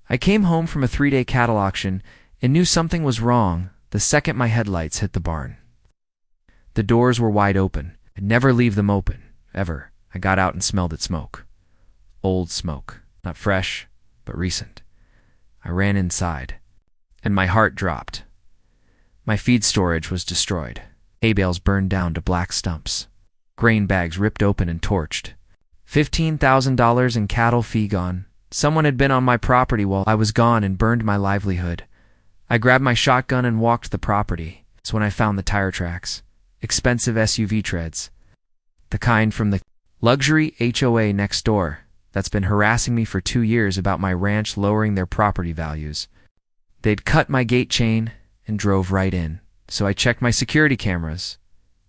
I came home from a 3-day cattle auction and knew something was wrong the second my headlights hit the barn. The doors were wide open. I'd never leave them open, ever. I got out and smelled it smoke. Old smoke. Not fresh, but recent. I ran inside, and my heart dropped. My feed storage was destroyed. Hay bales burned down to black stumps. Grain bags ripped open and torched. $15,000 in cattle fee gone. Someone had been on my property while I was gone and burned my livelihood. I grabbed my shotgun and walked the property. It's when I found the tire tracks. Expensive SUV treads. The kind from the luxury HOA next door that's been harassing me for 2 years about my ranch lowering their property values. They'd cut my gate chain and drove right in, so I checked my security cameras,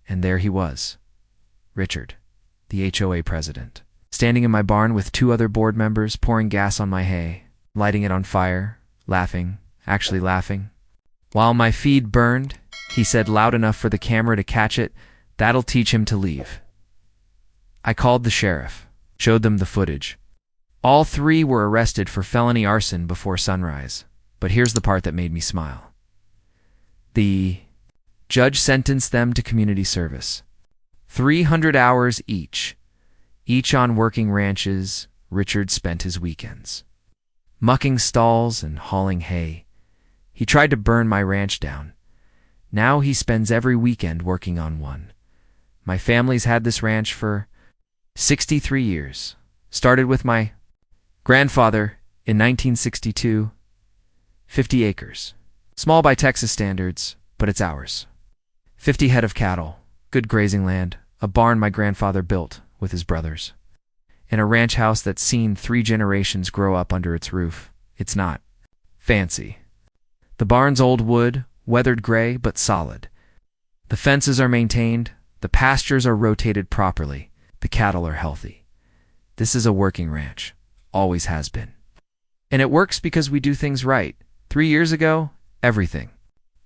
and there he was, Richard, the HOA president, standing in my barn with 2 other board members, pouring gas on my hay, lighting it on fire, laughing, actually laughing. While my feed burned, he said loud enough for the camera to catch it, "That'll teach him to leave." I called the sheriff, showed them the footage. All 3 were arrested for felony arson before sunrise. But here's the part that made me smile. The judge sentenced them to community service. 300 hours each on working ranches. Richard spent his weekends mucking stalls and hauling hay. He tried to burn my ranch down. Now he spends every weekend working on one. My family's had this ranch for 63 years. Started with my grandfather in 1962. 50 acres. Small by Texas standards, but it's ours. 50 head of cattle, good grazing land, a barn my grandfather built with his brothers, and a ranch house that's seen 3 generations grow up under its roof. It's not fancy. The barn's old wood, weathered gray, but solid. The fences are maintained, the pastures are rotated properly, the cattle are healthy. This is a working ranch. Always has been. And it works because we do things right. 3 years ago, everything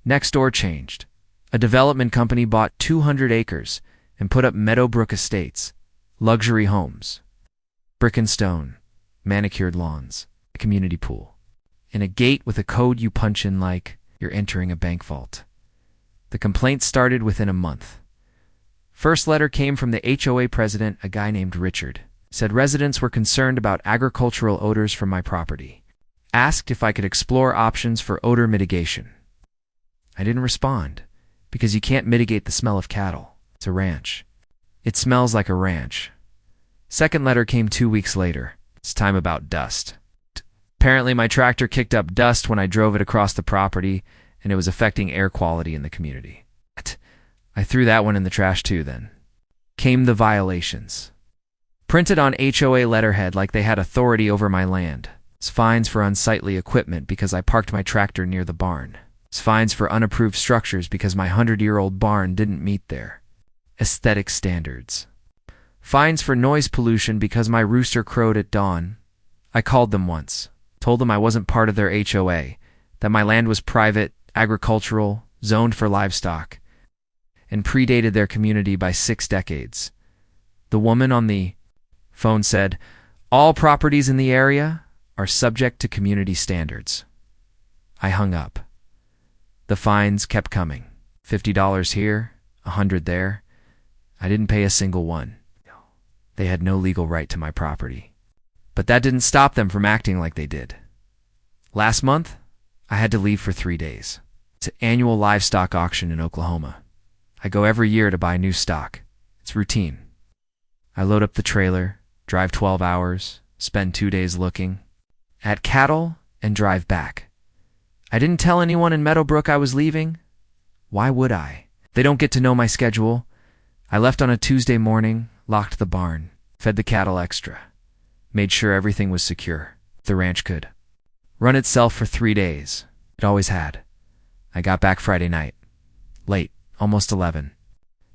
next door changed. A development company bought 200 acres and put up Meadowbrook Estates, luxury homes, brick and stone, manicured lawns, a community pool, and a gate with a code you punch in like you're entering a bank vault. The complaints started within a month. First letter came from the HOA president, a guy named Richard. Said residents were concerned about agricultural odors from my property. Asked if I could explore options for odor mitigation. I didn't respond, because you can't mitigate the smell of cattle. It's a ranch. It smells like a ranch. Second letter came 2 weeks later. It's time about dust. Apparently my tractor kicked up dust when I drove it across the property, and it was affecting air quality in the community. I threw that one in the trash too then. Came the violations. Printed on HOA letterhead like they had authority over my land. It's fines for unsightly equipment because I parked my tractor near the barn. It's fines for unapproved structures because my 100-year-old barn didn't meet their aesthetic standards. Fines for noise pollution because my rooster crowed at dawn. I called them once, told them I wasn't part of their HOA, that my land was private, agricultural, zoned for livestock, and predated their community by 6 decades. The woman on the phone said, "All properties in the area are subject to community standards." I hung up. The fines kept coming. $50 here, $100 there. I didn't pay a single one. They had no legal right to my property. But that didn't stop them from acting like they did. Last month, I had to leave for 3 days. It's an annual livestock auction in Oklahoma. I go every year to buy new stock. It's routine. I load up the trailer, drive 12 hours, spend 2 days looking at cattle, and drive back. I didn't tell anyone in Meadowbrook I was leaving. Why would I? They don't get to know my schedule. I left on a Tuesday morning, locked the barn, fed the cattle extra, made sure everything was secure. The ranch could run itself for 3 days. It always had. I got back Friday night. Late, almost 11.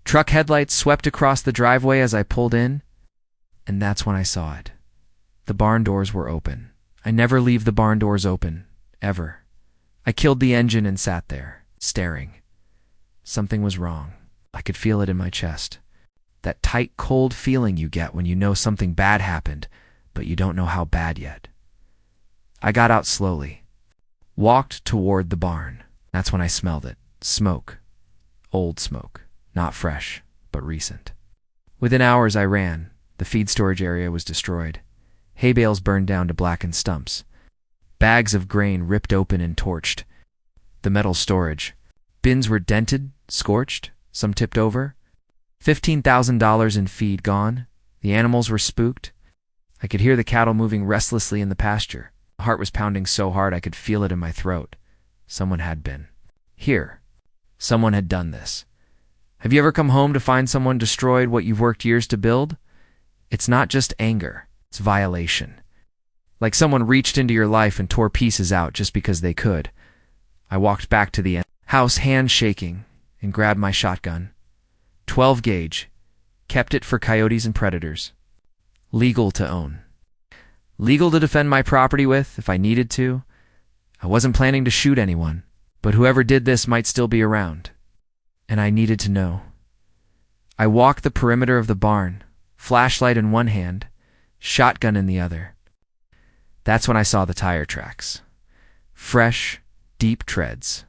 Truck headlights swept across the driveway as I pulled in, and that's when I saw it. The barn doors were open. I never leave the barn doors open, ever. I killed the engine and sat there, staring. Something was wrong. I could feel it in my chest. That tight, cold feeling you get when you know something bad happened, but you don't know how bad yet. I got out slowly, walked toward the barn. That's when I smelled it. Smoke. Old smoke. Not fresh, but recent. Within hours I ran. The feed storage area was destroyed. Hay bales burned down to blackened stumps. Bags of grain ripped open and torched. The metal storage. Bins were dented, scorched, some tipped over. $15,000 in feed gone. The animals were spooked. I could hear the cattle moving restlessly in the pasture. My heart was pounding so hard I could feel it in my throat. Someone had been here. Someone had done this. Have you ever come home to find someone destroyed what you've worked years to build? It's not just anger, it's violation. Like someone reached into your life and tore pieces out just because they could. I walked back to the house, hands shaking, and grabbed my shotgun. 12 gauge. Kept it for coyotes and predators. Legal to own. Legal to defend my property with if I needed to. I wasn't planning to shoot anyone, but whoever did this might still be around. And I needed to know. I walked the perimeter of the barn, flashlight in one hand, shotgun in the other. That's when I saw the tire tracks. Fresh, deep treads.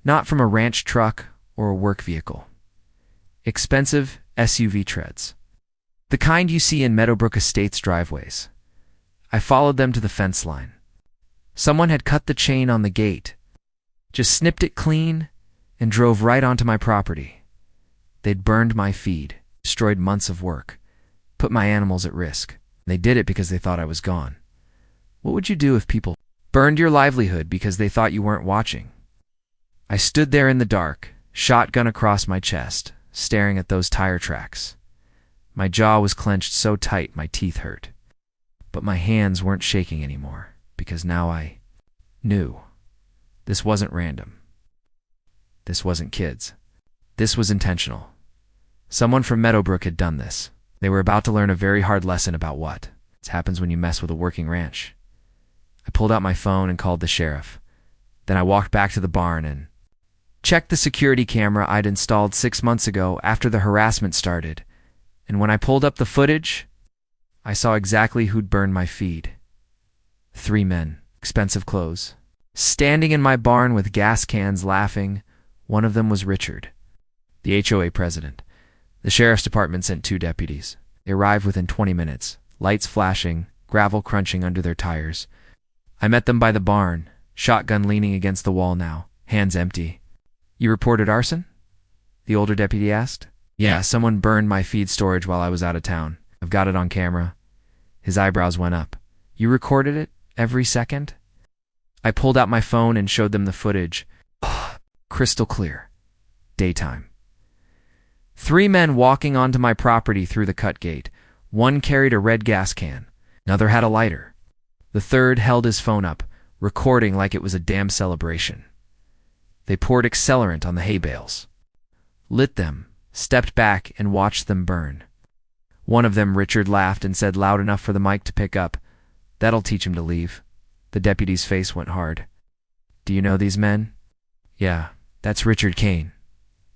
Not from a ranch truck or a work vehicle. Expensive SUV treads. The kind you see in Meadowbrook Estates driveways. I followed them to the fence line. Someone had cut the chain on the gate, just snipped it clean, and drove right onto my property. They'd burned my feed, destroyed months of work, put my animals at risk. They did it because they thought I was gone. What would you do if people burned your livelihood because they thought you weren't watching? I stood there in the dark, shotgun across my chest, staring at those tire tracks. My jaw was clenched so tight my teeth hurt. But my hands weren't shaking anymore, because now I knew. This wasn't random. This wasn't kids. This was intentional. Someone from Meadowbrook had done this. They were about to learn a very hard lesson about what happens when you mess with a working ranch. I pulled out my phone and called the sheriff. Then I walked back to the barn and checked the security camera I'd installed 6 months ago after the harassment started. And when I pulled up the footage, I saw exactly who'd burned my feed. 3 men, expensive clothes, standing in my barn with gas cans laughing. One of them was Richard, the HOA president. The sheriff's department sent 2 deputies. They arrived within 20 minutes, lights flashing, gravel crunching under their tires. I met them by the barn, shotgun leaning against the wall now, hands empty. You reported arson? The older deputy asked. Yeah, someone burned my feed storage while I was out of town. I've got it on camera. His eyebrows went up. You recorded it? Every second? I pulled out my phone and showed them the footage. Crystal clear. Daytime. 3 men walking onto my property through the cut gate. One carried a red gas can. Another had a lighter. The third held his phone up, recording like it was a damn celebration. They poured accelerant on the hay bales. Lit them, stepped back, and watched them burn. One of them, Richard, laughed and said loud enough for the mic to pick up, "That'll teach him to leave." The deputy's face went hard. Do you know these men? Yeah, that's Richard Kane,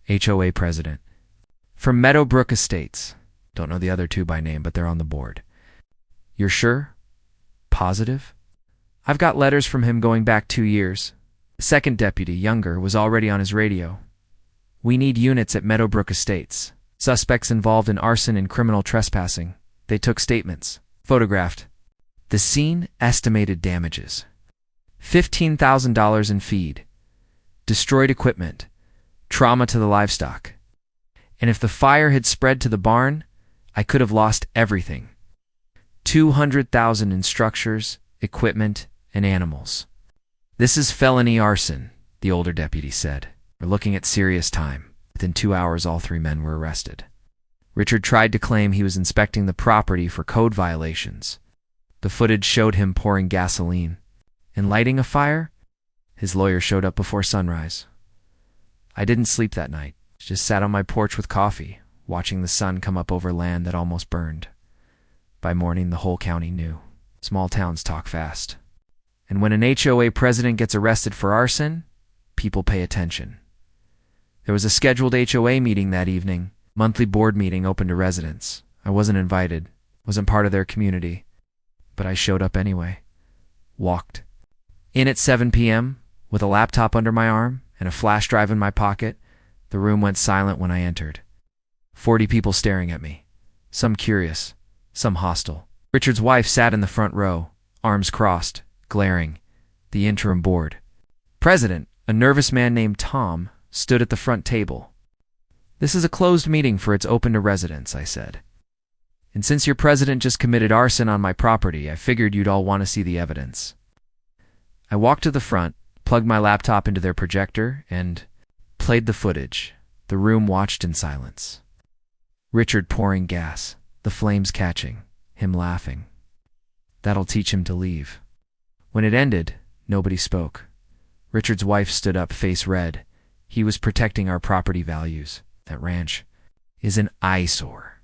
HOA president. From Meadowbrook Estates. Don't know the other 2 by name, but they're on the board. You're sure? Positive? I've got letters from him going back 2 years. The second deputy, younger, was already on his radio. We need units at Meadowbrook Estates. Suspects involved in arson and criminal trespassing. They took statements. Photographed. The scene, estimated damages. $15,000 in feed. Destroyed equipment. Trauma to the livestock. And if the fire had spread to the barn, I could have lost everything. $200,000 in structures, equipment, and animals. This is felony arson, the older deputy said. We're looking at serious time. Within 2 hours, all 3 men were arrested. Richard tried to claim he was inspecting the property for code violations. The footage showed him pouring gasoline and lighting a fire. His lawyer showed up before sunrise. I didn't sleep that night. Just sat on my porch with coffee, watching the sun come up over land that almost burned. By morning, the whole county knew. Small towns talk fast. And when an HOA president gets arrested for arson, people pay attention. There was a scheduled HOA meeting that evening, monthly board meeting open to residents. I wasn't invited, wasn't part of their community, but I showed up anyway. Walked In at 7 p.m., with a laptop under my arm and a flash drive in my pocket, the room went silent when I entered. 40 people staring at me, some curious, some hostile. Richard's wife sat in the front row, arms crossed, glaring, the interim board. President, a nervous man named Tom, stood at the front table. "This is a closed meeting for it's open to residents," I said. "And since your president just committed arson on my property, I figured you'd all want to see the evidence." I walked to the front, plugged my laptop into their projector, and played the footage. The room watched in silence. Richard pouring gas, the flames catching, him laughing. That'll teach him to leave. When it ended, nobody spoke. Richard's wife stood up, face red. He was protecting our property values. That ranch is an eyesore.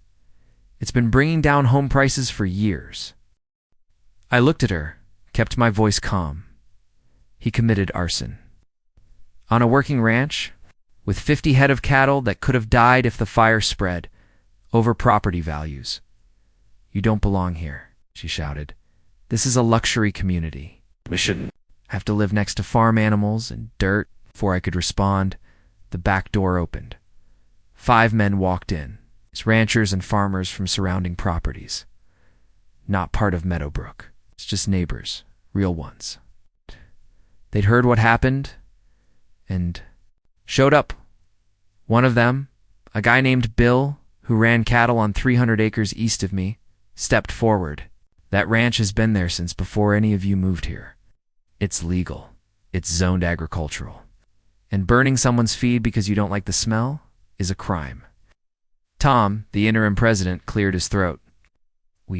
It's been bringing down home prices for years. I looked at her, kept my voice calm. He committed arson. On a working ranch, with 50 head of cattle that could have died if the fire spread, over property values. "You don't belong here," she shouted. "This is a luxury community. We shouldn't have to live next to farm animals and dirt." Before I could respond, the back door opened. 5 men walked in, ranchers and farmers from surrounding properties. Not part of Meadowbrook. It's just neighbors, real ones. They'd heard what happened and showed up. One of them, a guy named Bill, who ran cattle on 300 acres east of me, stepped forward. "That ranch has been there since before any of you moved here. It's legal. It's zoned agricultural. And burning someone's feed because you don't like the smell is a crime." Tom, the interim president, cleared his throat. We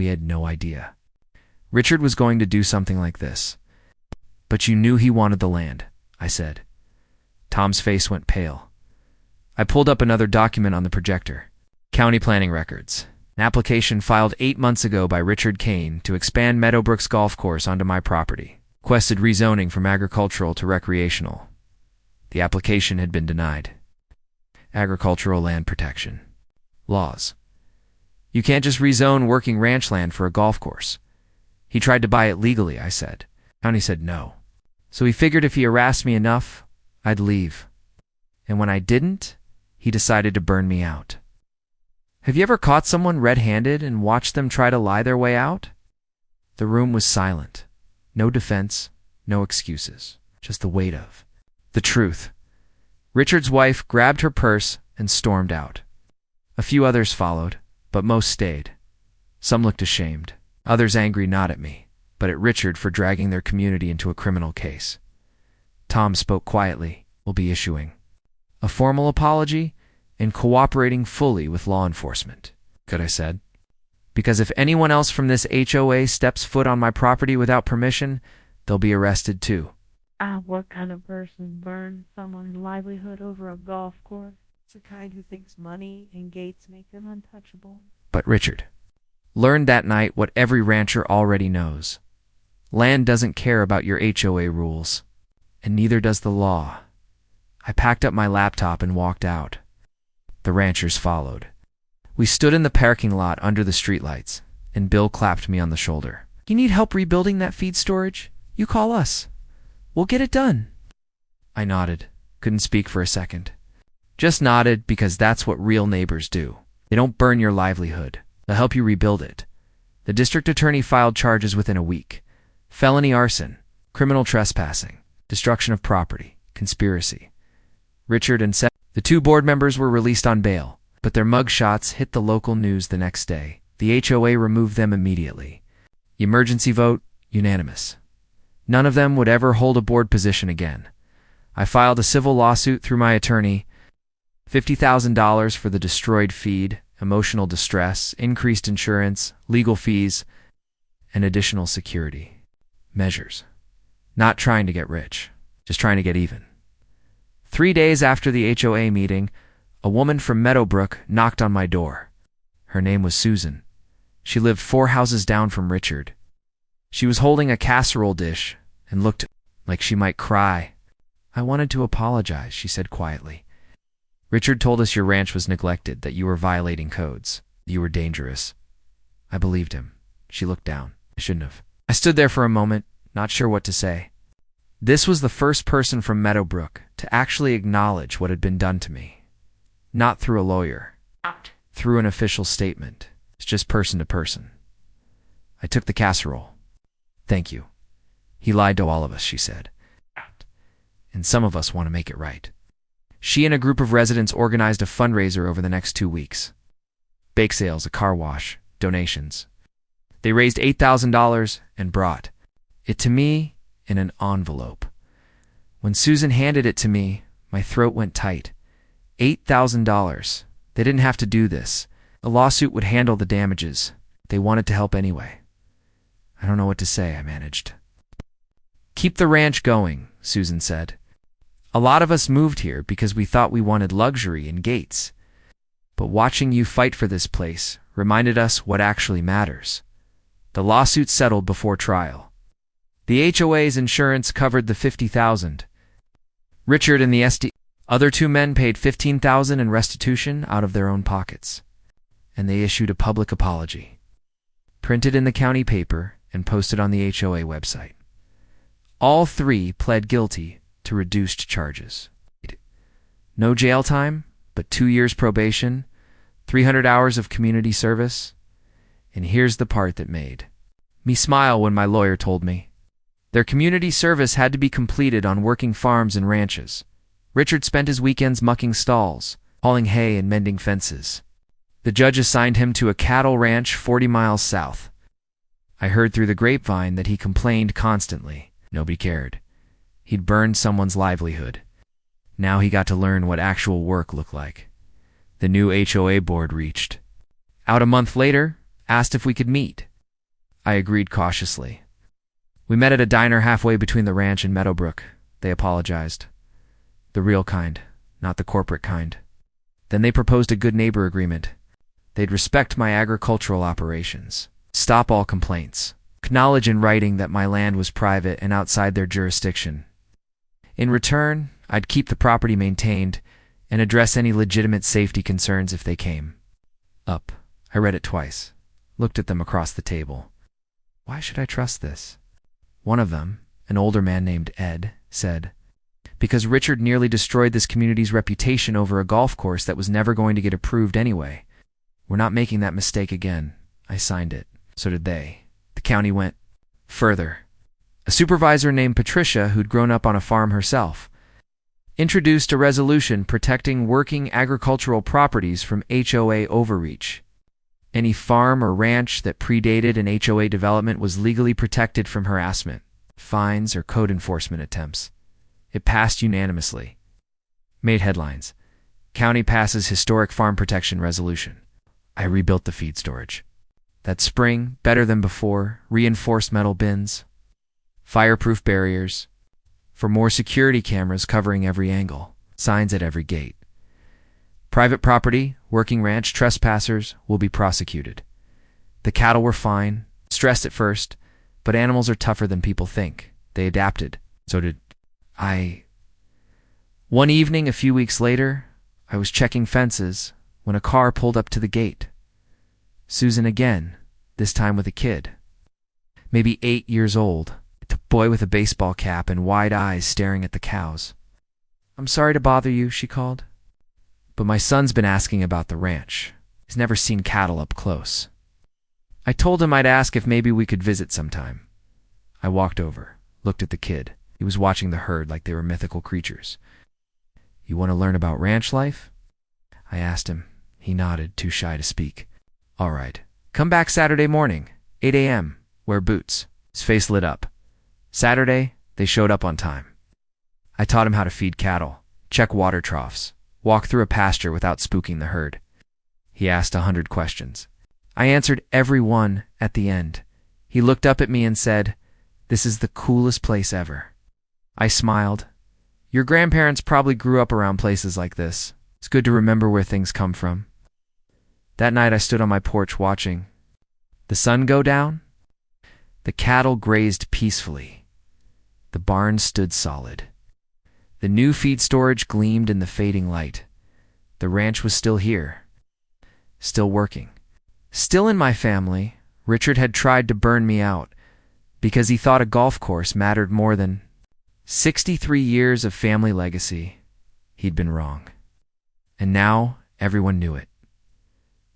had no idea. Richard was going to do something like this. "But you knew he wanted the land," I said. Tom's face went pale. I pulled up another document on the projector. County planning records. An application filed 8 months ago by Richard Kane to expand Meadowbrook's golf course onto my property. Requested rezoning from agricultural to recreational. The application had been denied. Agricultural land protection. Laws. You can't just rezone working ranch land for a golf course. He tried to buy it legally, I said. County said no. So he figured if he harassed me enough, I'd leave. And when I didn't, he decided to burn me out. Have you ever caught someone red-handed and watched them try to lie their way out? The room was silent. No defense, no excuses, just the weight of the truth. Richard's wife grabbed her purse and stormed out. A few others followed, but most stayed. Some looked ashamed, others angry not at me, but at Richard for dragging their community into a criminal case. Tom spoke quietly. "We'll be issuing a formal apology and cooperating fully with law enforcement." Good, I said. "Because if anyone else from this HOA steps foot on my property without permission, they'll be arrested too." What kind of person burns someone's livelihood over a golf course? It's the kind who thinks money and gates make them untouchable. But Richard learned that night what every rancher already knows. Land doesn't care about your HOA rules, and neither does the law. I packed up my laptop and walked out. The ranchers followed. We stood in the parking lot under the streetlights, and Bill clapped me on the shoulder. "You need help rebuilding that feed storage? You call us. We'll get it done." I nodded, couldn't speak for a second. Just nodded because that's what real neighbors do. They don't burn your livelihood. They'll help you rebuild it. The district attorney filed charges within a week. Felony arson, criminal trespassing, destruction of property, conspiracy. Richard and the 2 board members were released on bail, but their mugshots hit the local news the next day. The HOA removed them immediately. Emergency vote, unanimous. None of them would ever hold a board position again. I filed a civil lawsuit through my attorney. $50,000 for the destroyed feed, emotional distress, increased insurance, legal fees, and additional security measures. Not trying to get rich, just trying to get even. 3 days after the HOA meeting, a woman from Meadowbrook knocked on my door. Her name was Susan. She lived 4 houses down from Richard. She was holding a casserole dish and looked like she might cry. "I wanted to apologize," she said quietly. "Richard told us your ranch was neglected, that you were violating codes, that you were dangerous." I believed him. She looked down. I shouldn't have. I stood there for a moment, not sure what to say. This was the first person from Meadowbrook to actually acknowledge what had been done to me. Not through a lawyer, through an official statement. It's just person to person. I took the casserole. Thank you. He lied to all of us, she said. And some of us want to make it right. She and a group of residents organized a fundraiser over the next 2 weeks. Bake sales, a car wash, donations. They raised $8,000 and brought it to me in an envelope. When Susan handed it to me, my throat went tight. $8,000. They didn't have to do this. A lawsuit would handle the damages. They wanted to help anyway. I don't know what to say, I managed. Keep the ranch going, Susan said. A lot of us moved here because we thought we wanted luxury and gates. But watching you fight for this place reminded us what actually matters. The lawsuit settled before trial. The HOA's insurance covered the $50,000. Richard and the other 2 men paid $15,000 in restitution out of their own pockets. And they issued a public apology, printed in the county paper and posted on the HOA website. All 3 pled guilty to reduced charges. No jail time, but 2 years probation, 300 hours of community service. And here's the part that made me smile when my lawyer told me. Their community service had to be completed on working farms and ranches. Richard spent his weekends mucking stalls, hauling hay and mending fences. The judge assigned him to a cattle ranch 40 miles south. I heard through the grapevine that he complained constantly. Nobody cared. He'd burned someone's livelihood. Now he got to learn what actual work looked like. The new HOA board reached out a month later, asked if we could meet. I agreed cautiously. We met at a diner halfway between the ranch and Meadowbrook. They apologized. The real kind, not the corporate kind. Then they proposed a good neighbor agreement. They'd respect my agricultural operations, stop all complaints, acknowledge in writing that my land was private and outside their jurisdiction. In return, I'd keep the property maintained and address any legitimate safety concerns if they came up. I read it twice, looked at them across the table. Why should I trust this? One of them, an older man named Ed, said, because Richard nearly destroyed this community's reputation over a golf course that was never going to get approved anyway. We're not making that mistake again. I signed it. So did they. The county went further. A supervisor named Patricia, who'd grown up on a farm herself, introduced a resolution protecting working agricultural properties from HOA overreach. Any farm or ranch that predated an HOA development was legally protected from harassment, fines, or code enforcement attempts. It passed unanimously. Made headlines. County passes historic farm protection resolution. I rebuilt the feed storage. That spring, better than before, reinforced metal bins, fireproof barriers, for more security cameras covering every angle, signs at every gate. Private property, working ranch trespassers will be prosecuted. The cattle were fine, stressed at first, but animals are tougher than people think. They adapted. So did I. One evening, a few weeks later, I was checking fences when a car pulled up to the gate. Susan again, this time with a kid. Maybe 8 years old. A boy with a baseball cap and wide eyes staring at the cows. I'm sorry to bother you, she called. But my son's been asking about the ranch. He's never seen cattle up close. I told him I'd ask if maybe we could visit sometime. I walked over, looked at the kid. He was watching the herd like they were mythical creatures. You want to learn about ranch life? I asked him. He nodded, too shy to speak. All right. Come back Saturday morning, 8 a.m. Wear boots. His face lit up. Saturday, they showed up on time. I taught him how to feed cattle, check water troughs, walk through a pasture without spooking the herd. He asked 100 questions. I answered every one at the end. He looked up at me and said, "This is the coolest place ever." I smiled. Your grandparents probably grew up around places like this. It's good to remember where things come from. That night I stood on my porch watching the sun go down. The cattle grazed peacefully. The barn stood solid. The new feed storage gleamed in the fading light. The ranch was still here, still working. Still in my family. Richard had tried to burn me out, because he thought a golf course mattered more than 63 years of family legacy. He'd been wrong. And now everyone knew it.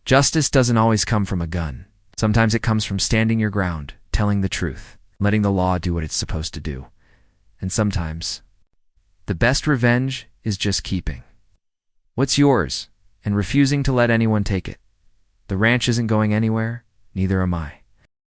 Justice doesn't always come from a gun. Sometimes it comes from standing your ground, telling the truth, letting the law do what it's supposed to do. And sometimes, the best revenge is just keeping what's yours and refusing to let anyone take it. The ranch isn't going anywhere, neither am I.